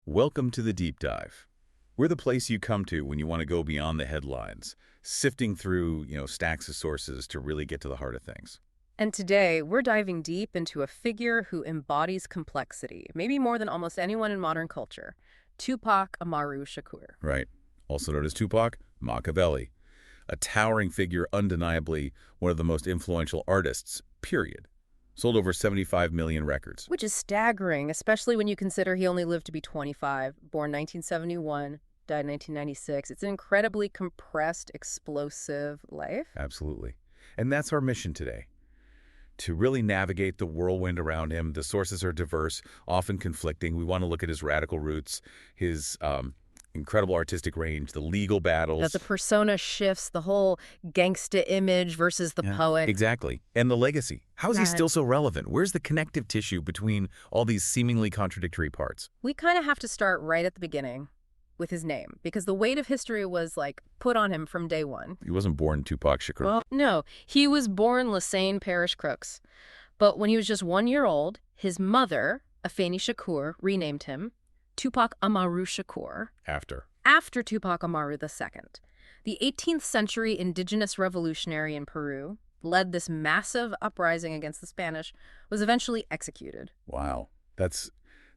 Welcome to the Deep Dive. We're the place you come to when you want to go beyond the headlines, sifting through, stacks of sources to really get to the heart of things. And today, we're diving deep into a figure who embodies complexity, maybe more than almost anyone in modern culture, Tupac Amaru Shakur. Right. Also known as Tupac, Machiavelli. A towering figure, undeniably one of the most influential artists, period. Sold over 75 million records. Which is staggering, especially when you consider he only lived to be 25, born 1971, died 1996. It's an incredibly compressed, explosive life. Absolutely. And that's our mission today. To really navigate the whirlwind around him. The sources are diverse, often conflicting. We want to look at his radical roots, his incredible artistic range, the legal battles. That the persona shifts, the whole gangsta image versus the poet. Exactly. And the legacy. How is he still so relevant? Where's the connective tissue between all these seemingly contradictory parts? We kind of have to start right at the beginning with his name, because the weight of history was, put on him from day one. He wasn't born Tupac Shakur. Well, no. He was born Lassane Parish Crooks. But when he was just 1 year old, his mother, Afeni Shakur, renamed him Tupac Amaru Shakur. After Tupac Amaru II. The 18th century indigenous revolutionary in Peru led this massive uprising against the Spanish, was eventually executed. Wow. That's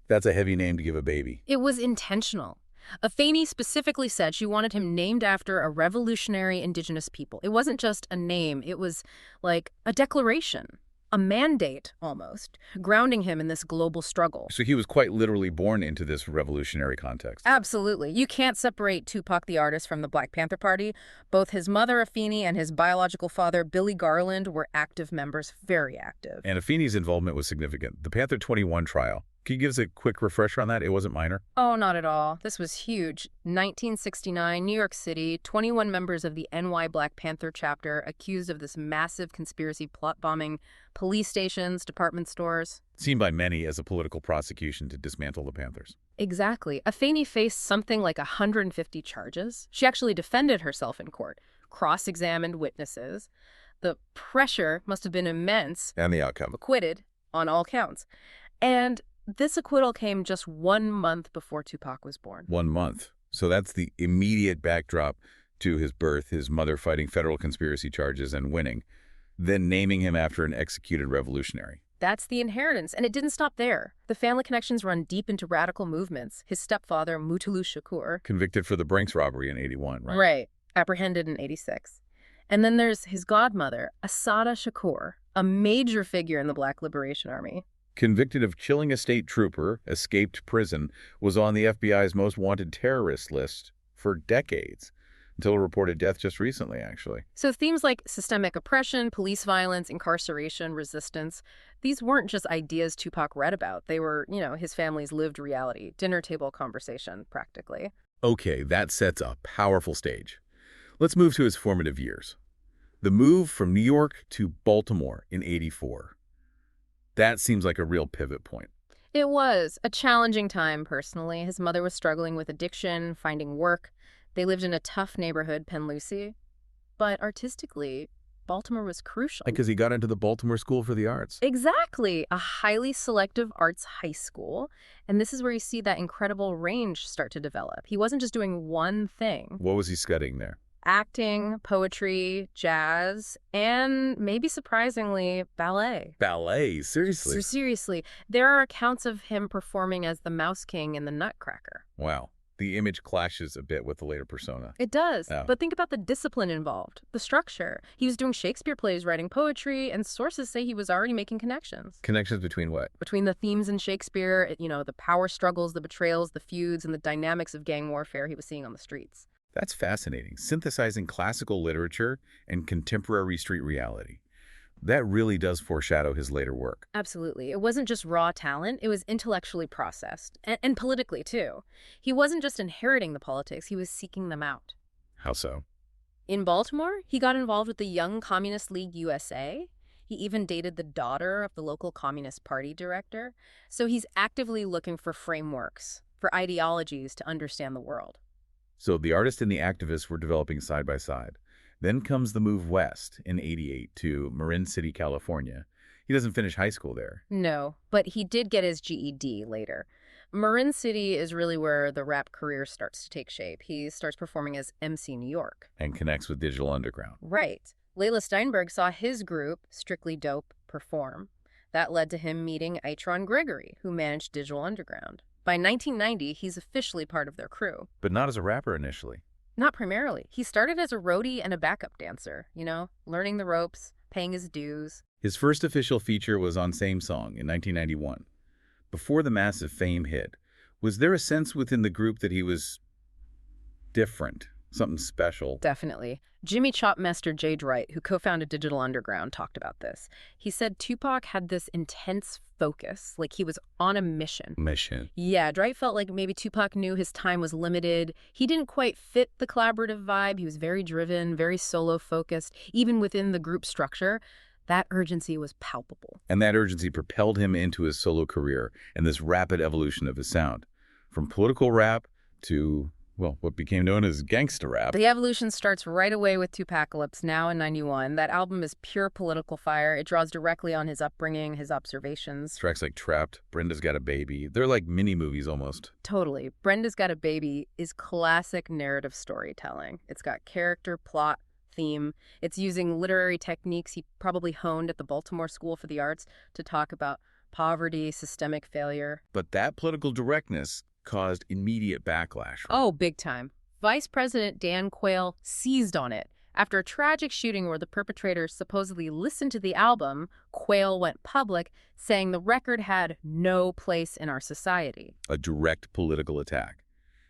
a heavy name to give a baby. It was intentional. Afeni specifically said she wanted him named after a revolutionary indigenous people. It wasn't just a name. It was like a declaration, a mandate almost, grounding him in this global struggle. So he was quite literally born into this revolutionary context. Absolutely. You can't separate Tupac the artist from the Black Panther Party. Both his mother, Afeni, and his biological father, Billy Garland, were active members, very active. And Afeni's involvement was significant. The Panther 21 trial. Can you give us a quick refresher on that? It wasn't minor? Oh, not at all. This was huge. 1969, New York City, 21 members of the NY Black Panther chapter accused of this massive conspiracy plot bombing police stations, department stores. Seen by many as a political prosecution to dismantle the Panthers. Exactly. Afeni faced something like 150 charges. She actually defended herself in court, cross-examined witnesses. The pressure must have been immense. And the outcome? Acquitted on all counts. And this acquittal came just 1 month before Tupac was born. 1 month. So that's the immediate backdrop to his birth, his mother fighting federal conspiracy charges and winning, then naming him after an executed revolutionary. That's the inheritance. And it didn't stop there. The family connections run deep into radical movements. His stepfather, Mutulu Shakur. Convicted for the Brinks robbery in 81, right? Right. Apprehended in 86. And then there's his godmother, Assata Shakur, a major figure in the Black Liberation Army. Convicted of killing a state trooper, escaped prison, was on the FBI's most wanted terrorist list for decades, until a reported death just recently, actually. So themes like systemic oppression, police violence, incarceration, resistance, these weren't just ideas Tupac read about. They were, his family's lived reality, dinner table conversation, practically. Okay, that sets a powerful stage. Let's move to his formative years. The move from New York to Baltimore in '84. That seems like a real pivot point. It was a challenging time, personally. His mother was struggling with addiction, finding work. They lived in a tough neighborhood, Penn Lucy. But artistically, Baltimore was crucial. Because he got into the Baltimore School for the Arts. Exactly. A highly selective arts high school. And this is where you see that incredible range start to develop. He wasn't just doing one thing. What was he studying there? Acting, poetry, jazz, and maybe surprisingly, ballet. Ballet? Seriously? Seriously. There are accounts of him performing as the Mouse King in the Nutcracker. Wow. The image clashes a bit with the later persona. It does. Yeah. But think about the discipline involved, the structure. He was doing Shakespeare plays, writing poetry, and sources say he was already making connections. Connections between what? Between the themes in Shakespeare, the power struggles, the betrayals, the feuds, and the dynamics of gang warfare he was seeing on the streets. That's fascinating. Synthesizing classical literature and contemporary street reality. That really does foreshadow his later work. Absolutely. It wasn't just raw talent. It was intellectually processed. And politically, too. He wasn't just inheriting the politics. He was seeking them out. How so? In Baltimore, he got involved with the Young Communist League USA. He even dated the daughter of the local Communist Party director. So he's actively looking for frameworks, for ideologies to understand the world. So the artist and the activist were developing side by side. Then comes the move west in '88 to Marin City, California. He doesn't finish high school there. No, but he did get his GED later. Marin City is really where the rap career starts to take shape. He starts performing as MC New York. And connects with Digital Underground. Right. Layla Steinberg saw his group, Strictly Dope, perform. That led to him meeting Itron Gregory, who managed Digital Underground. By 1990, he's officially part of their crew. But not as a rapper initially. Not primarily. He started as a roadie and a backup dancer, learning the ropes, paying his dues. His first official feature was on Same Song in 1991. Before the massive fame hit, was there a sense within the group that he was different, something special? Definitely. Jimmy Chopmester J. Dwight, who co-founded Digital Underground, talked about this. He said Tupac had this intense focus, like he was on a mission. Yeah, Dwight felt like maybe Tupac knew his time was limited. He didn't quite fit the collaborative vibe. He was very driven, very solo-focused. Even within the group structure, that urgency was palpable. And that urgency propelled him into his solo career and this rapid evolution of his sound. From political rap to, well, what became known as gangsta rap. The evolution starts right away with Tupacalypse, now in 91. That album is pure political fire. It draws directly on his upbringing, his observations. Tracks like Trapped, Brenda's Got a Baby. They're like mini-movies almost. Totally. Brenda's Got a Baby is classic narrative storytelling. It's got character, plot, theme. It's using literary techniques he probably honed at the Baltimore School for the Arts to talk about poverty, systemic failure. But that political directness caused immediate backlash. Right? Oh, big time. Vice President Dan Quayle seized on it. After a tragic shooting where the perpetrators supposedly listened to the album, Quayle went public, saying the record had no place in our society. A direct political attack.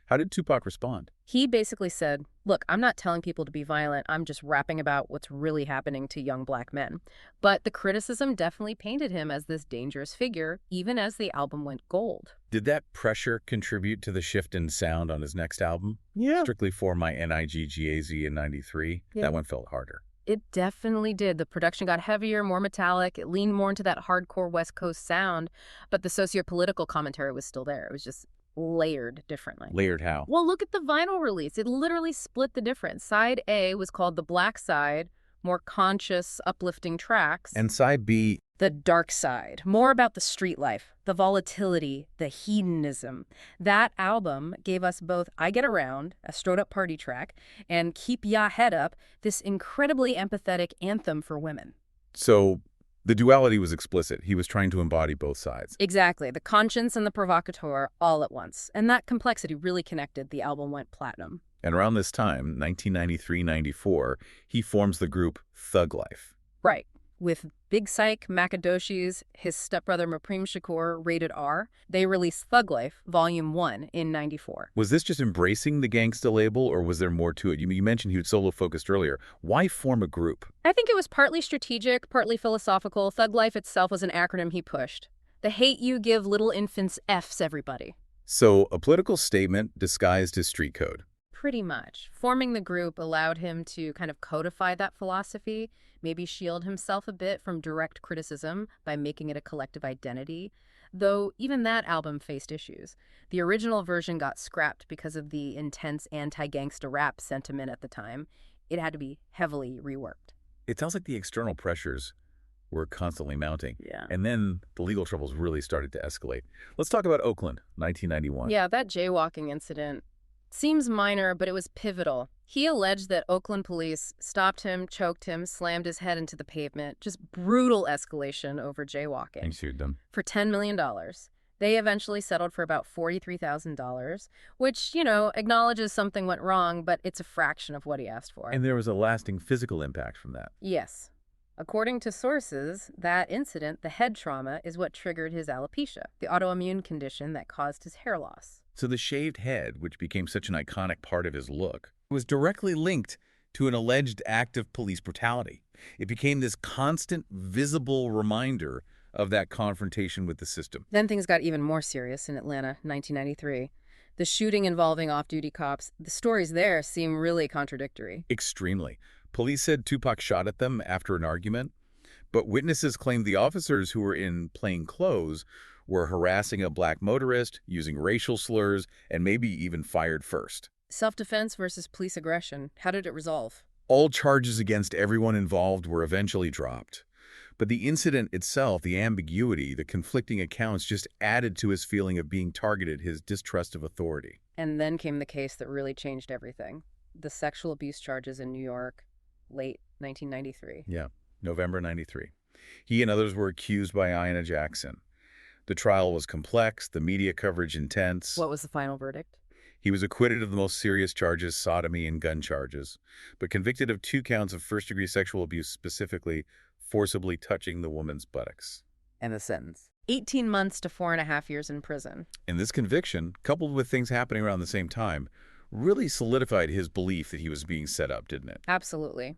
How did Tupac respond? He basically said, look, I'm not telling people to be violent. I'm just rapping about what's really happening to young black men. But the criticism definitely painted him as this dangerous figure, even as the album went gold. Did that pressure contribute to the shift in sound on his next album? Yeah. Strictly for My Niggaz in 93? Yeah. That one felt harder. It definitely did. The production got heavier, more metallic. It leaned more into that hardcore West Coast sound. But the socio-political commentary was still there. It was just layered differently. Layered how? Well, look at the vinyl release. It literally split the difference. Side A was called the Black Side, more conscious, uplifting tracks. And Side B, the dark side, more about the street life, the volatility, the hedonism. That album gave us both I Get Around, a straight-up party track, and Keep Ya Head Up, this incredibly empathetic anthem for women. So the duality was explicit. He was trying to embody both sides. Exactly. The conscience and the provocateur all at once. And that complexity really connected. The album went platinum. And around this time, 1993-94, he forms the group Thug Life. Right. With Big Psych, Macadoshis, his stepbrother Tupac Shakur, Rated R, they released Thug Life, Volume 1 in 94. Was this just embracing the gangsta label, or was there more to it? You mentioned he was solo-focused earlier. Why form a group? I think it was partly strategic, partly philosophical. Thug Life itself was an acronym he pushed. The hate you give little infants F's, everybody. So a political statement disguised as street code. Pretty much. Forming the group allowed him to kind of codify that philosophy, maybe shield himself a bit from direct criticism by making it a collective identity. Though even that album faced issues. The original version got scrapped because of the intense anti-gangsta rap sentiment at the time. It had to be heavily reworked. It sounds like the external pressures were constantly mounting. Yeah. And then the legal troubles really started to escalate. Let's talk about Oakland, 1991. Yeah, that jaywalking incident seems minor, but it was pivotal. He alleged that Oakland police stopped him, choked him, slammed his head into the pavement. Just brutal escalation over jaywalking. And sued them. For $10 million. They eventually settled for about $43,000, which, acknowledges something went wrong, but it's a fraction of what he asked for. And there was a lasting physical impact from that. Yes. According to sources, that incident, the head trauma, is what triggered his alopecia, the autoimmune condition that caused his hair loss. So the shaved head, which became such an iconic part of his look, was directly linked to an alleged act of police brutality. It became this constant, visible reminder of that confrontation with the system. Then things got even more serious in Atlanta, 1993. The shooting involving off-duty cops, the stories there seem really contradictory. Extremely. Police said Tupac shot at them after an argument, but witnesses claimed the officers who were in plain clothes were harassing a black motorist, using racial slurs, and maybe even fired first. Self-defense versus police aggression. How did it resolve? All charges against everyone involved were eventually dropped. But the incident itself, the ambiguity, the conflicting accounts just added to his feeling of being targeted, his distrust of authority. And then came the case that really changed everything. The sexual abuse charges in New York, late 1993. Yeah, November 93. He and others were accused by Ayanna Jackson. The trial was complex, the media coverage intense. What was the final verdict? He was acquitted of the most serious charges, sodomy and gun charges, but convicted of 2 counts of first-degree sexual abuse, specifically forcibly touching the woman's buttocks. And the sentence? 18 months to 4.5 years in prison. And this conviction, coupled with things happening around the same time, really solidified his belief that he was being set up, didn't it? Absolutely.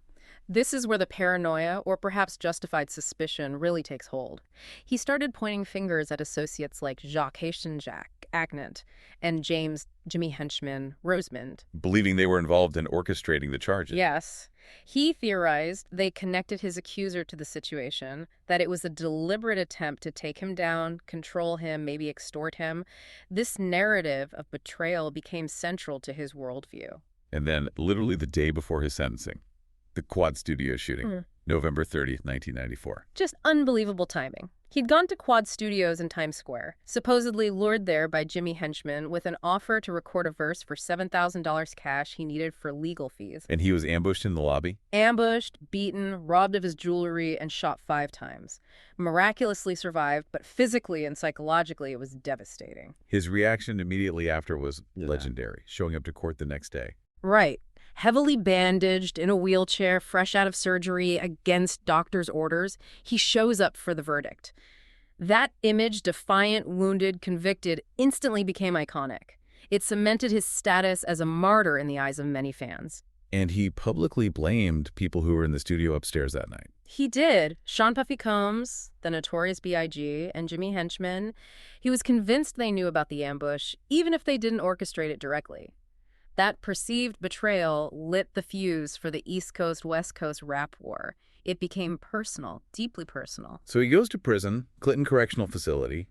This is where the paranoia, or perhaps justified suspicion, really takes hold. He started pointing fingers at associates like Jacques Haitian-Jack Agnant and James Jimmy Henchman Rosemond. Believing they were involved in orchestrating the charges. Yes. He theorized they connected his accuser to the situation, that it was a deliberate attempt to take him down, control him, maybe extort him. This narrative of betrayal became central to his worldview. And then, literally the day before his sentencing, the Quad Studio shooting, November 30th, 1994. Just unbelievable timing. He'd gone to Quad Studios in Times Square, supposedly lured there by Jimmy Henchman with an offer to record a verse for $7,000 cash he needed for legal fees. And he was ambushed in the lobby? Ambushed, beaten, robbed of his jewelry, and shot 5 times. Miraculously survived, but physically and psychologically it was devastating. His reaction immediately after was legendary, showing up to court the next day. Right. Heavily bandaged, in a wheelchair, fresh out of surgery, against doctor's orders, he shows up for the verdict. That image, defiant, wounded, convicted, instantly became iconic. It cemented his status as a martyr in the eyes of many fans. And he publicly blamed people who were in the studio upstairs that night. He did. Sean Puffy Combs, the Notorious B.I.G., and Jimmy Henchman. He was convinced they knew about the ambush, even if they didn't orchestrate it directly. That perceived betrayal lit the fuse for the East Coast-West Coast rap war. It became personal, deeply personal. So he goes to prison, Clinton Correctional Facility,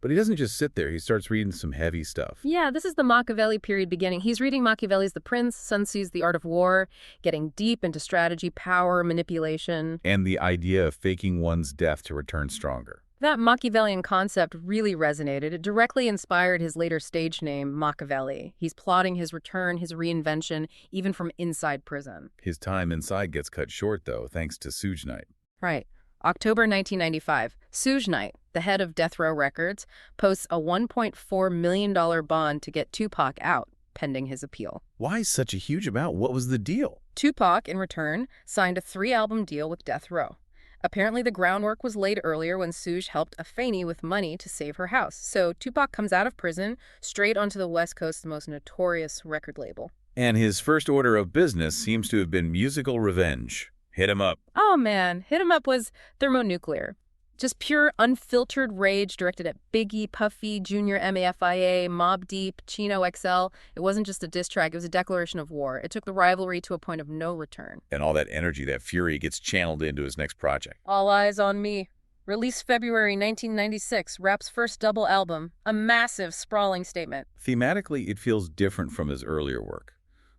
but he doesn't just sit there. He starts reading some heavy stuff. Yeah, this is the Machiavelli period beginning. He's reading Machiavelli's The Prince, Sun Tzu's The Art of War, getting deep into strategy, power, manipulation. And the idea of faking one's death to return stronger. That Machiavellian concept really resonated. It directly inspired his later stage name, Machiavelli. He's plotting his return, his reinvention, even from inside prison. His time inside gets cut short, though, thanks to Suge Knight. Right. October 1995, Suge Knight, the head of Death Row Records, posts a $1.4 million bond to get Tupac out, pending his appeal. Why such a huge amount? What was the deal? Tupac, in return, signed a 3-album deal with Death Row. Apparently, the groundwork was laid earlier when Suge helped Afeni with money to save her house. So Tupac comes out of prison, straight onto the West Coast's most notorious record label. And his first order of business seems to have been musical revenge. Hit him up. Oh, man. Hit him up was thermonuclear. Just pure, unfiltered rage directed at Biggie, Puffy, Junior MAFIA, Mobb Deep, Chino XL. It wasn't just a diss track, it was a declaration of war. It took the rivalry to a point of no return. And all that energy, that fury gets channeled into his next project. All Eyes on Me. Released February 1996, rap's first double album. A massive, sprawling statement. Thematically, it feels different from his earlier work.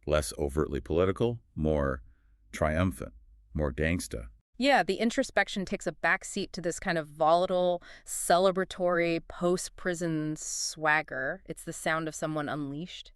Less overtly political, more triumphant, more gangsta. Yeah, the introspection takes a backseat to this kind of volatile, celebratory, post-prison swagger. It's the sound of someone unleashed.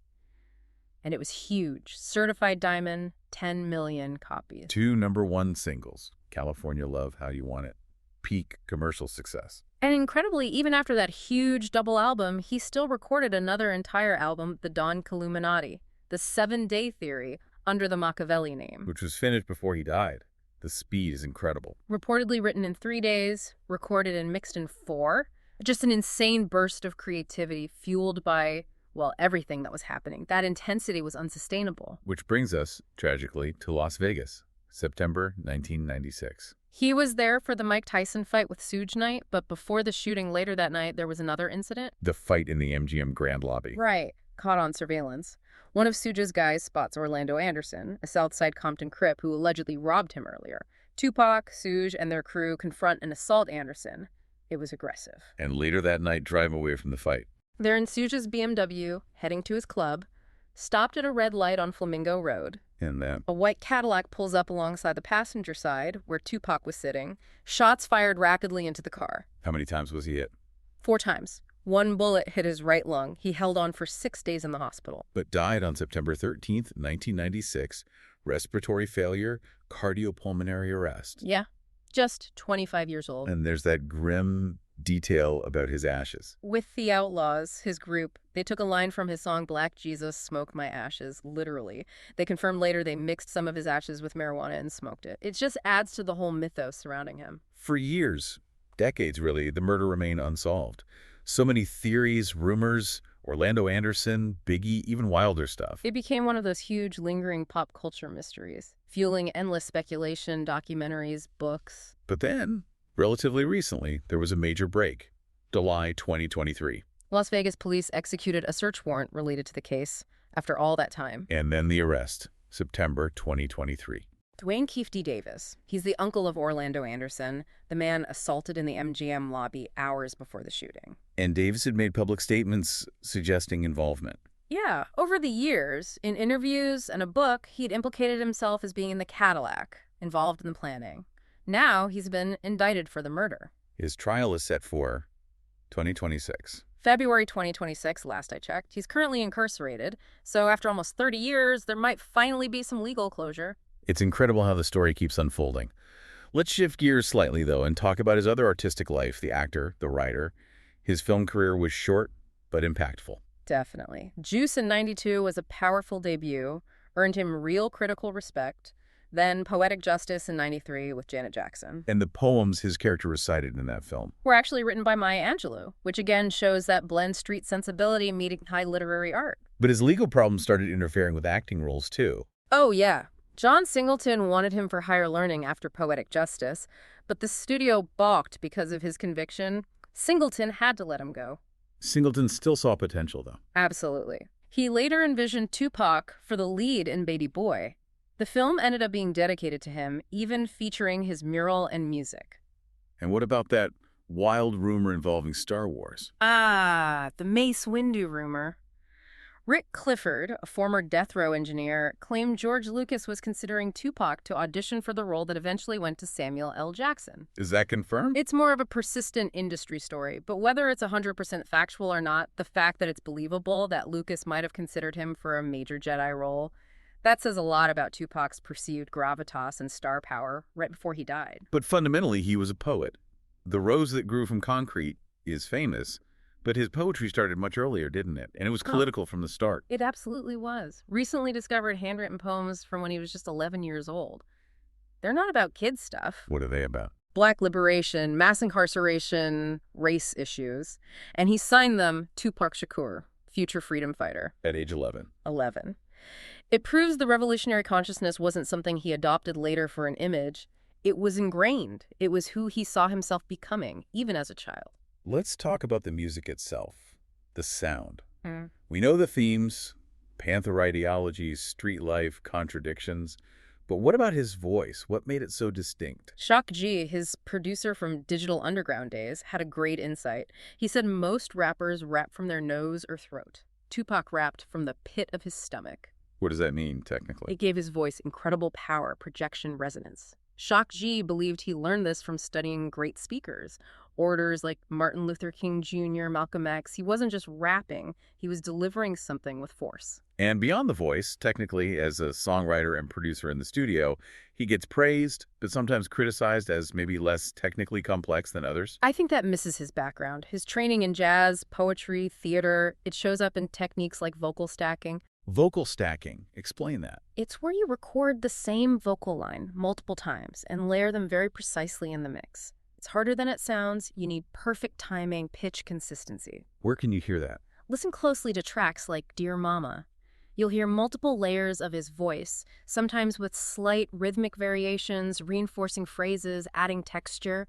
And it was huge. Certified diamond, 10 million copies. 2 #1 singles, California Love, How You Want It. Peak commercial success. And incredibly, even after that huge double album, he still recorded another entire album, The Don Illuminati, The 7-Day Theory, under the Machiavelli name. Which was finished before he died. The speed is incredible. Reportedly written in 3 days, recorded and mixed in 4. Just an insane burst of creativity fueled by, well, everything that was happening. That intensity was unsustainable. Which brings us, tragically, to Las Vegas, September 1996. He was there for the Mike Tyson fight with Suge Knight, but before the shooting later that night, there was another incident. The fight in the MGM Grand Lobby. Right. Caught on surveillance. One of Suge's guys spots Orlando Anderson, a Southside Compton Crip who allegedly robbed him earlier. Tupac, Suge, and their crew confront and assault Anderson. It was aggressive. And later that night, drive away from the fight. They're in Suge's BMW, heading to his club, stopped at a red light on Flamingo Road. And then a white Cadillac pulls up alongside the passenger side, where Tupac was sitting. Shots fired rapidly into the car. how many times was he hit? 4 times. One bullet hit his right lung. He held on for 6 days in the hospital. But died on September 13th, 1996. Respiratory failure, cardiopulmonary arrest. Yeah, just 25 years old. And there's that grim detail about his ashes. With the Outlaws, his group, they took a line from his song Black Jesus, Smoke My Ashes, literally. They confirmed later they mixed some of his ashes with marijuana and smoked it. It just adds to the whole mythos surrounding him. For years, decades really, the murder remained unsolved. So many theories, rumors, Orlando Anderson, Biggie, even wilder stuff. It became one of those huge, lingering pop culture mysteries, fueling endless speculation, documentaries, books. But then, relatively recently, there was a major break. July 2023. Las Vegas police executed a search warrant related to the case after all that time. And then the arrest, September 2023. Dwayne Keefe D. Davis. He's the uncle of Orlando Anderson, the man assaulted in the MGM lobby hours before the shooting. And Davis had made public statements suggesting involvement. Yeah, over the years, in interviews and a book, he'd implicated himself as being in the Cadillac, involved in the planning. Now he's been indicted for the murder. His trial is set for 2026. February 2026, last I checked. He's currently incarcerated, so after almost 30 years, there might finally be some legal closure. It's incredible how the story keeps unfolding. Let's shift gears slightly, though, and talk about his other artistic life, the actor, the writer. His film career was short, but impactful. Definitely. Juice in '92 was a powerful debut, earned him real critical respect. Then Poetic Justice in '93 with Janet Jackson. And the poems his character recited in that film were actually written by Maya Angelou, which again shows that blend street sensibility meeting high literary art. But his legal problems started interfering with acting roles, too. Oh, yeah. John Singleton wanted him for higher learning after Poetic Justice, but the studio balked because of his conviction. Singleton had to let him go. Singleton still saw potential, though. Absolutely. He later envisioned Tupac for the lead in Baby Boy. The film ended up being dedicated to him, even featuring his mural and music. And what about that wild rumor involving Star Wars? Ah, the Mace Windu rumor. Rick Clifford, a former death row engineer, claimed George Lucas was considering Tupac to audition for the role that eventually went to Samuel L. Jackson. Is that confirmed? It's more of a persistent industry story, but whether it's 100% factual or not, the fact that it's believable that Lucas might have considered him for a major Jedi role, that says a lot about Tupac's perceived gravitas and star power right before he died. But fundamentally, he was a poet. The Rose That Grew from Concrete is famous, but his poetry started much earlier, didn't it? And it was political from the start. It absolutely was. Recently discovered handwritten poems from when he was just 11 years old. They're not about kid stuff. What are they about? Black liberation, mass incarceration, race issues. And he signed them Tupac Shakur, future freedom fighter. At age 11. 11. It proves the revolutionary consciousness wasn't something he adopted later for an image. It was ingrained. It was who he saw himself becoming, even as a child. Let's talk about the music itself, the sound. We know the themes, Panther ideologies, street life, contradictions. But what about his voice? What made it so distinct? Shock G, his producer from Digital Underground days, had a great insight. He said most rappers rap from their nose or throat. Tupac rapped from the pit of his stomach. What does that mean, technically? It gave his voice incredible power, projection, resonance. Shock G believed he learned this from studying great speakers, orators like Martin Luther King Jr., Malcolm X. He wasn't just rapping, he was delivering something with force. And beyond the voice, technically, as a songwriter and producer in the studio, he gets praised, but sometimes criticized as maybe less technically complex than others. I think that misses his background. His training in jazz, poetry, theater, it shows up in techniques like vocal stacking. Vocal stacking. Explain that. It's where you record the same vocal line multiple times and layer them very precisely in the mix. It's harder than it sounds. You need perfect timing, pitch consistency. Where can you hear that? Listen closely to tracks like Dear Mama. You'll hear multiple layers of his voice, sometimes with slight rhythmic variations, reinforcing phrases, adding texture.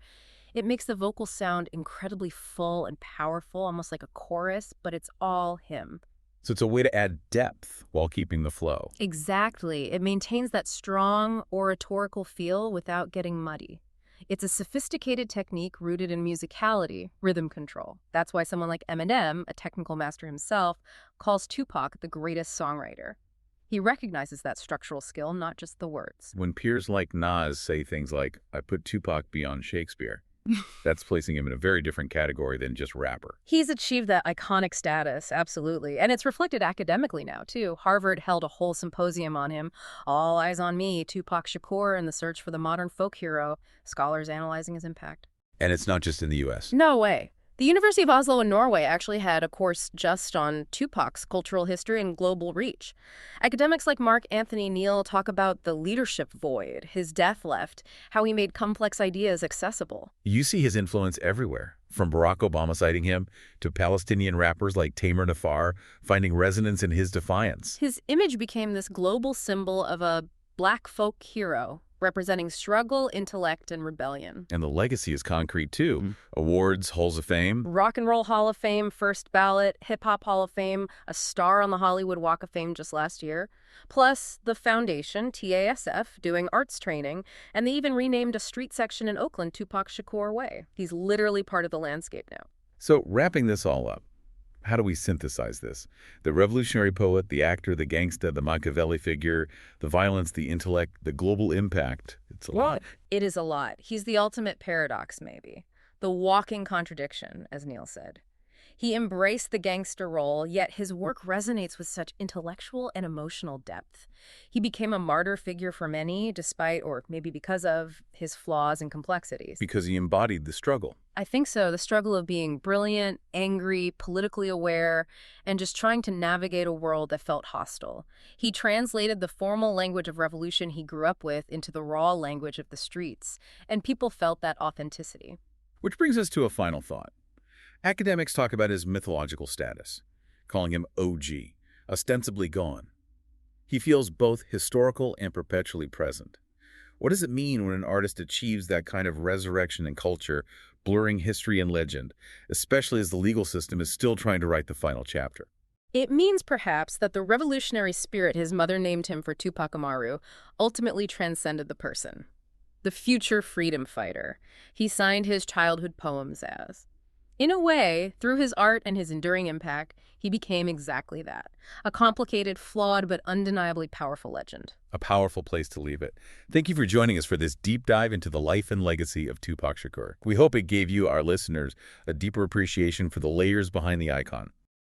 It makes the vocal sound incredibly full and powerful, almost like a chorus, but it's all him. So it's a way to add depth while keeping the flow. Exactly. It maintains that strong oratorical feel without getting muddy. It's a sophisticated technique rooted in musicality, rhythm control. That's why someone like Eminem, a technical master himself, calls Tupac the greatest songwriter. He recognizes that structural skill, not just the words. When peers like Nas say things like, I put Tupac beyond Shakespeare, that's placing him in a very different category than just rapper. He's achieved that iconic status, absolutely. And it's reflected academically now, too. Harvard held a whole symposium on him. All eyes on me, Tupac Shakur and the search for the modern folk hero, scholars analyzing his impact. And it's not just in the U.S. No way. The University of Oslo in Norway actually had a course just on Tupac's cultural history and global reach. Academics like Mark Anthony Neal talk about the leadership void his death left, how he made complex ideas accessible. You see his influence everywhere, from Barack Obama citing him to Palestinian rappers like Tamer Nafar finding resonance in his defiance. His image became this global symbol of a black folk hero, representing struggle, intellect, and rebellion. And the legacy is concrete, too. Awards, halls of fame. Rock and Roll Hall of Fame, first ballot, Hip Hop Hall of Fame, a star on the Hollywood Walk of Fame just last year. Plus, the foundation, TASF, doing arts training, and they even renamed a street section in Oakland Tupac Shakur Way. He's literally part of the landscape now. So, wrapping this all up, how do we synthesize this? The revolutionary poet, the actor, the gangsta, the Machiavelli figure, the violence, the intellect, the global impact. It's a lot. It is a lot. He's the ultimate paradox, maybe. The walking contradiction, as Neil said. He embraced the gangster role, yet his work resonates with such intellectual and emotional depth. He became a martyr figure for many, despite, or maybe because of, his flaws and complexities. Because he embodied the struggle. I think so. The struggle of being brilliant, angry, politically aware, and just trying to navigate a world that felt hostile. He translated the formal language of revolution he grew up with into the raw language of the streets, and people felt that authenticity. Which brings us to a final thought. Academics talk about his mythological status, calling him OG, ostensibly gone. He feels both historical and perpetually present. What does it mean when an artist achieves that kind of resurrection in culture, blurring history and legend, especially as the legal system is still trying to write the final chapter? It means, perhaps, that the revolutionary spirit his mother named him for Tupac Amaru ultimately transcended the person. The future freedom fighter he signed his childhood poems as. In a way, through his art and his enduring impact, he became exactly that. A complicated, flawed, but undeniably powerful legend. A powerful place to leave it. Thank you for joining us for this deep dive into the life and legacy of Tupac Shakur. We hope it gave you, our listeners, a deeper appreciation for the layers behind the icon.